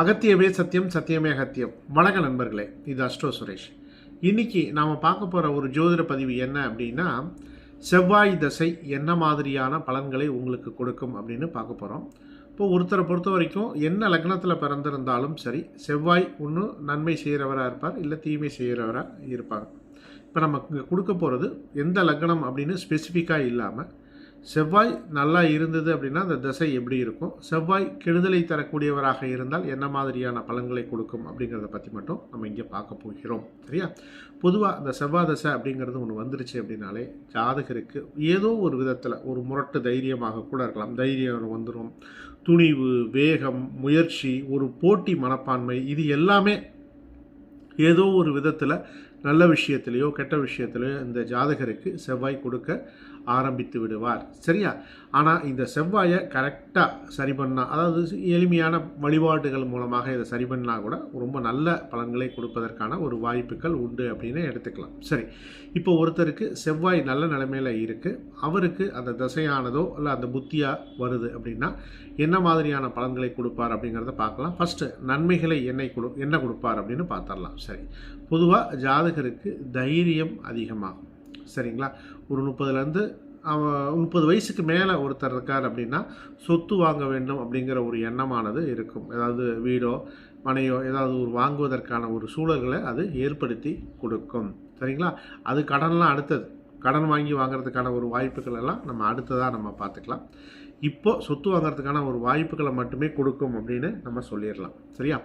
அகத்தியமே சத்தியம், சத்தியமே அகத்தியம். வணக்க நண்பர்களே, இது அஸ்ட்ரோ சுரேஷ். இன்னைக்கு நாம் பார்க்க போகிற ஒரு ஜோதிட பதிவு என்ன அப்படின்னா, செவ்வாய் தசை என்ன மாதிரியான பலன்களை உங்களுக்கு கொடுக்கும் அப்படின்னு பார்க்க போகிறோம். இப்போ ஒருத்தரை பொறுத்த வரைக்கும் என்ன லக்னத்தில் பிறந்திருந்தாலும் சரி, செவ்வாய் ஒன்று நன்மை செய்கிறவராக இருப்பார், இல்லை தீமை செய்கிறவராக இருப்பாங்க. இப்போ நம்ம இங்கே கொடுக்க போகிறது எந்த லக்னம் அப்படின்னு ஸ்பெசிஃபிக்காக இல்லாமல், செவ்வாய் நல்லா இருந்தது அப்படின்னா அந்த திசை எப்படி இருக்கும், செவ்வாய் கெடுதலை தரக்கூடியவராக இருந்தால் என்ன மாதிரியான பலன்களை கொடுக்கும் அப்படிங்கிறத பற்றி மட்டும் நம்ம இங்கே பார்க்க போகிறோம். சரியா? பொதுவாக அந்த செவ்வாய் தசை அப்படிங்கிறது ஒன்று வந்துருச்சு அப்படின்னாலே ஜாதகருக்கு ஏதோ ஒரு விதத்தில் ஒரு முரட்டு தைரியமாக கூட இருக்கலாம். தைரியம் வந்துடும், துணிவு, வேகம், முயற்சி, ஒரு போட்டி மனப்பான்மை, இது எல்லாமே ஏதோ ஒரு விதத்தில் நல்ல விஷயத்திலையோ கெட்ட விஷயத்திலையோ இந்த ஜாதகருக்கு செவ்வாய் கொடுக்க ஆரம்பித்து விடுவார். சரியா? ஆனால் இந்த செவ்வாயை கரெக்டாக சரி பண்ணால், அதாவது எளிமையான வழிபாடுகள் மூலமாக இதை சரி பண்ணால் கூட ரொம்ப நல்ல பலன்களை கொடுப்பதற்கான ஒரு வாய்ப்புகள் உண்டு அப்படின்னு எடுத்துக்கலாம். சரி, இப்போ ஒருத்தருக்கு செவ்வாய் நல்ல நிலைமையில் இருக்குது, அவருக்கு அந்த தசையானதோ இல்லை அந்த புத்தியாக வருது அப்படின்னா என்ன மாதிரியான பலன்களை கொடுப்பார் அப்படிங்கிறத பார்க்கலாம். ஃபஸ்ட்டு நன்மைகளை என்ன கொடுப்பார் அப்படின்னு பார்த்துடலாம். சரி, பொதுவாக ஜாதகருக்கு தைரியம் அதிகமாகும். சரிங்களா? ஒரு 30 வயசுக்கு மேலே ஒருத்தர் இருக்கார் அப்படின்னா சொத்து வாங்க வேண்டும் அப்படிங்கிற ஒரு எண்ணமானது இருக்கும். ஏதாவது வீடோ மனையோ ஏதாவது ஒரு வாங்குவதற்கான ஒரு சூழல்களை அது ஏற்படுத்தி கொடுக்கும். சரிங்களா? அது கடன்லாம் அடுத்தது, கடன் வாங்கி வாங்கிறதுக்கான ஒரு வாய்ப்புகள் எல்லாம் நம்ம அடுத்ததாக நம்ம பார்த்துக்கலாம். இப்போது சொத்து வாங்கிறதுக்கான ஒரு வாய்ப்புகளை மட்டுமே கொடுக்கும் அப்படின்னு நம்ம சொல்லிடலாம். சரியா?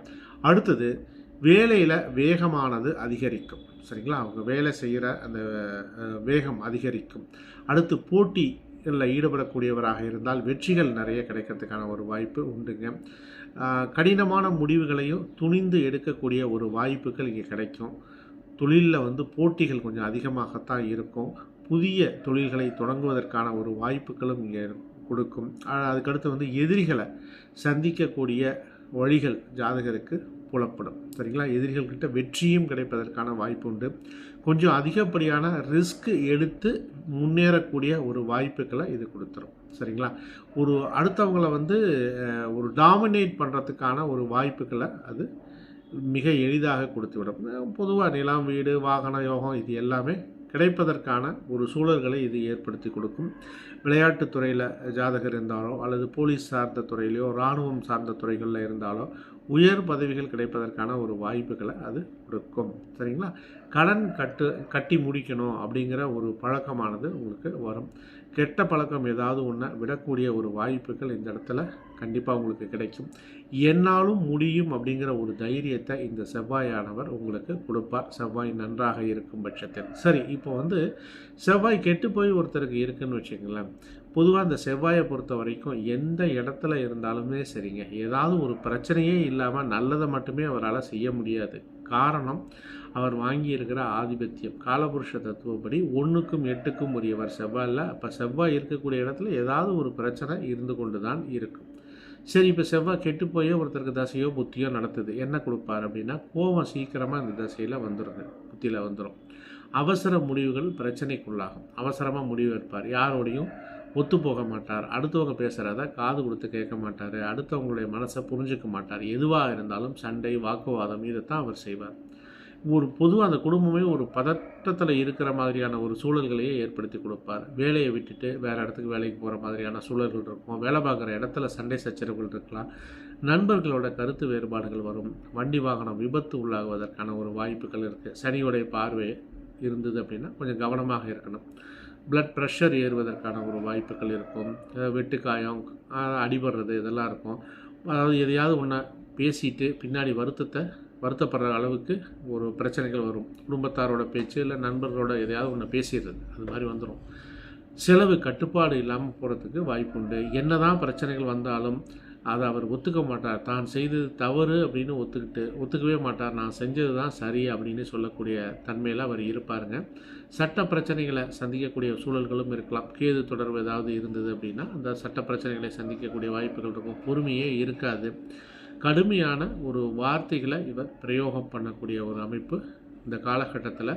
அடுத்தது வேலையில் வேகமானது அதிகரிக்கும். சரிங்களா? அவங்க வேலை செய்கிற அந்த வேகம் அதிகரிக்கும். அடுத்து போட்டிகளில் ஈடுபடக்கூடியவராக இருந்தால் வெற்றிகள் நிறைய கிடைக்கிறதுக்கான ஒரு வாய்ப்பு உண்டுங்க. கடினமான முடிவுகளையும் துணிந்து எடுக்கக்கூடிய ஒரு வாய்ப்புகள் இங்கே கிடைக்கும். தொழிலில் போட்டிகள் கொஞ்சம் அதிகமாகத்தான் இருக்கும். புதிய தொழில்களை தொடங்குவதற்கான ஒரு வாய்ப்புகளும் இங்கே கொடுக்கும். அதுக்கடுத்து எதிரிகளை சந்திக்கக்கூடிய வழிகள் ஜாதகருக்கு புலப்படும். சரிங்களா? எதிரிகள்கிட்ட வெற்றியும் கிடைப்பதற்கான வாய்ப்பு உண்டு. கொஞ்சம் அதிகப்படியான ரிஸ்க் எடுத்து முன்னேறக்கூடிய ஒரு வாய்ப்புகளை இது கொடுத்துரும். சரிங்களா? ஒரு அடுத்தவங்களை ஒரு டாமினேட் பண்ணுறதுக்கான ஒரு வாய்ப்புகளை அது மிக எளிதாக கொடுத்துவிடும். பொதுவாக நிலம், வீடு, வாகன யோகம் இது எல்லாமே கிடைப்பதற்கான ஒரு சூழல்களை இது ஏற்படுத்தி கொடுக்கும். விளையாட்டுத் துறையில் ஜாதகர் இருந்தாலோ அல்லது போலீஸ் சார்ந்த துறையிலையோ இராணுவம் சார்ந்த துறைகளில் இருந்தாலோ உயர் பதவிகள் கிடைப்பதற்கான ஒரு வாய்ப்புகளை அது கொடுக்கும். சரிங்களா? கடன் கட்டி முடிக்கணும் அப்படிங்கிற ஒரு பழக்கமானது உங்களுக்கு வரும். கெட்ட பழக்கம் ஏதாவது ஒன்று விடக்கூடிய ஒரு வாய்ப்புகள் இந்த இடத்துல கண்டிப்பாக உங்களுக்கு கிடைக்கும். என்னாலும் முடியும் அப்படிங்கிற ஒரு தைரியத்தை இந்த செவ்வாயானவர் உங்களுக்கு கொடுப்பார், செவ்வாய் நன்றாக இருக்கும் பட்சத்தில். சரி, இப்போ செவ்வாய் கெட்டு போய் ஒருத்தருக்கு இருக்குன்னு வச்சுங்களேன். பொதுவாக இந்த செவ்வாயை பொறுத்த வரைக்கும் எந்த இடத்துல இருந்தாலுமே சரிங்க, ஏதாவது ஒரு பிரச்சனையே இல்லாமல் நல்லதை மட்டுமே அவரால் செய்ய முடியாது. காரணம், அவர் வாங்கியிருக்கிற ஆதிபத்தியம். காலபுருஷ தத்துவப்படி 1க்கும் 8க்கும் உரியவர் செவ்வாயில். அப்போ செவ்வாய் இருக்கக்கூடிய இடத்துல ஏதாவது ஒரு பிரச்சனை இருந்து கொண்டு தான் இருக்கும். சரி, இப்போ செவ்வாய் கெட்டு போய் ஒருத்தருக்கு தசையோ புத்தியோ நடத்துது, என்ன கொடுப்பார் அப்படின்னா கோபம் சீக்கிரமாக இந்த தசையில் வந்துடுங்க, புத்தியில் வந்துடும். அவசர முடிவுகள் பிரச்சனைக்குள்ளாகும். அவசரமாக முடிவு எடுப்பார், யாரோடையும் ஒத்து போக மாட்டார், அடுத்தவங்க பேசுகிறத காது கொடுத்து கேட்க மாட்டார், அடுத்தவங்களுடைய மனசை புரிஞ்சுக்க மாட்டார். எதுவாக இருந்தாலும் சண்டை, வாக்குவாதம், இதைத்தான் அவர் செய்வார். பொதுவாக அந்த குடும்பமே ஒரு பதட்டத்தில் இருக்கிற மாதிரியான ஒரு சூழல்களையே ஏற்படுத்தி கொடுப்பார். வேலையை விட்டுட்டு வேறு இடத்துக்கு வேலைக்கு போகிற மாதிரியான சூழல்கள் இருக்கும். வேலை பார்க்குற இடத்துல சண்டை சச்சரவுகள் இருக்கலாம். நண்பர்களோட கருத்து வேறுபாடுகள் வரும். வண்டி வாகனம் விபத்து உள்ளாகுவதற்கான ஒரு வாய்ப்புகள் இருக்குது. சனியோடைய பார்வை இருந்தது அப்படின்னா கொஞ்சம் கவனமாக இருக்கணும். பிளட் ப்ரெஷர் ஏறுவதற்கான ஒரு வாய்ப்புகள் இருக்கும். வெட்டுக்காயம், அடிபடுறது இதெல்லாம் இருக்கும். அதாவது எதையாவது ஒன்று பேசிட்டு பின்னாடி வருத்தப்படுற அளவுக்கு ஒரு பிரச்சனைகள் வரும். குடும்பத்தாரோட பேச்சு இல்லை நண்பர்களோட எதையாவது ஒன்று பேசிடுறது, அது மாதிரி வந்துடும். செலவு கட்டுப்பாடு இல்லாமல் போகிறதுக்கு வாய்ப்பு உண்டு. என்ன தான் பிரச்சனைகள் வந்தாலும் அதை அவர் ஒத்துக்க மாட்டார். தான் செய்தது தவறு அப்படின்னு ஒத்துக்கவே மாட்டார். நான் செஞ்சது தான் சரி அப்படின்னு சொல்லக்கூடிய தன்மையில் அவர் இருப்பாருங்க. சட்ட பிரச்சனைகளை சந்திக்கக்கூடிய சூழல்களும் இருக்கலாம். கேது தொடர்பு ஏதாவது இருந்தது அப்படின்னா அந்த சட்ட பிரச்சனைகளை சந்திக்கக்கூடிய வாய்ப்புகள் இருக்கும். பொறுமையே இருக்காது. கடுமையான ஒரு வார்த்தைகளை இவர் பிரயோகம் பண்ணக்கூடிய ஒரு அமைப்பு இந்த காலகட்டத்தில்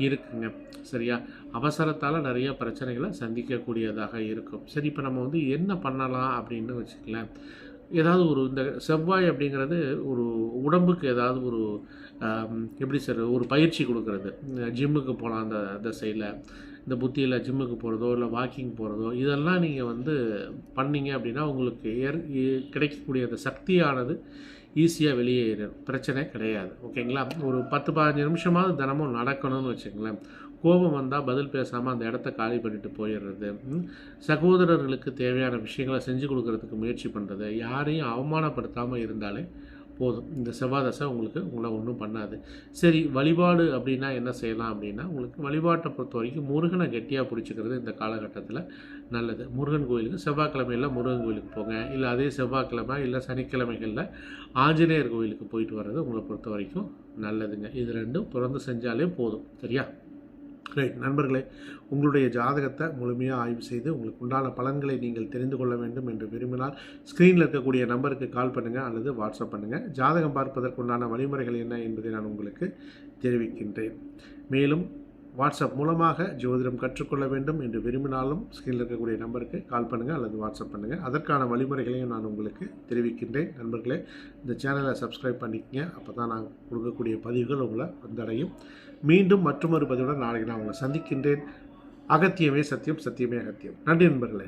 இருக்குங்க. சரியா? அவசரத்தால் நிறைய பிரச்சனைகளை சந்திக்கக்கூடியதாக இருக்கும். சரி, இப்போ நம்ம என்ன பண்ணலாம் அப்படின்னு வச்சுக்கலாம். ஏதாவது ஒரு இந்த செவ்வாய் அப்படிங்கிறது ஒரு உடம்புக்கு ஏதாவது ஒரு எப்படி சார் ஒரு பயிற்சி கொடுக்கறது. ஜிம்முக்கு போகலாம் அந்த திசையில், இந்த புத்தியில் ஜிம்முக்கு போகிறதோ இல்லை வாக்கிங் போகிறதோ இதெல்லாம் நீங்கள் வந்து பண்ணீங்க அப்படின்னா உங்களுக்கு கிடைக்கக்கூடிய அந்த சக்தியானது ஈஸியாக வெளியேறும், பிரச்சனை கிடையாது. ஓகேங்களா? ஒரு 10-15 நிமிஷமாவது தினமும் நடக்கணும்னு வச்சுங்களேன். கோபம் வந்தால் பதில் பேசாமல் அந்த இடத்த காலி பண்ணிட்டு போயிடுறது, சகோதரர்களுக்கு தேவையான விஷயங்களை செஞ்சு கொடுக்கறதுக்கு முயற்சி பண்ணுறது, யாரையும் அவமானப்படுத்தாமல் இருந்தாலே போதும். இந்த செவ்வாய் தசை உங்களை ஒன்றும் பண்ணாது. சரி, வழிபாடு அப்படின்னா என்ன செய்யலாம் அப்படின்னா, உங்களுக்கு வழிபாட்டை பொறுத்த வரைக்கும் முருகனை கெட்டியாக பிடிச்சிக்கிறது இந்த காலகட்டத்தில் நல்லது. முருகன் கோயிலுக்கு செவ்வாய்க்கிழமையில் முருகன் கோயிலுக்கு போங்க, இல்லை அதே செவ்வாய்க்கிழமை இல்லை சனிக்கிழமைகளில் ஆஞ்சநேயர் கோயிலுக்கு போயிட்டு வர்றது உங்களை பொறுத்த வரைக்கும் நல்லதுங்க. இது ரெண்டும் தொடர்ந்து செஞ்சாலே போதும். சரியா? ரைட் நண்பர்களே, உங்களுடைய ஜாதகத்தை முழுமையாக ஆய்வு செய்து உங்களுக்கு உண்டான பலன்களை நீங்கள் தெரிந்து கொள்ள வேண்டும் என்று விரும்பினால் ஸ்க்ரீனில் இருக்கக்கூடிய நம்பருக்கு கால் பண்ணுங்கள் அல்லது வாட்ஸ்அப் பண்ணுங்கள். ஜாதகம் பார்ப்பதற்கு உண்டான வழிமுறைகள் என்ன என்பதை நான் உங்களுக்கு தெரிவிக்கின்றேன். மேலும் வாட்ஸ்அப் மூலமாக ஜோதிடம் கற்றுக்கொள்ள வேண்டும் என்று விரும்பினாலும் ஸ்க்ரீனில் இருக்கக்கூடிய நம்பருக்கு கால் பண்ணுங்கள் அல்லது வாட்ஸ்அப் பண்ணுங்கள். அதற்கான வழிமுறைகளையும் நான் உங்களுக்கு தெரிவிக்கின்றேன். நண்பர்களே, இந்த சேனலை சப்ஸ்கிரைப் பண்ணிக்கங்க. அப்போ தான் நான் கொடுக்கக்கூடிய பதிவுகள் உங்களை வந்தடையும். மீண்டும் மற்றொரு பதிவுடன் நாளைக்கு நான் உங்களை சந்திக்கின்றேன். அகத்தியமே சத்தியம், சத்தியமே அகத்தியம். நன்றி நண்பர்களே.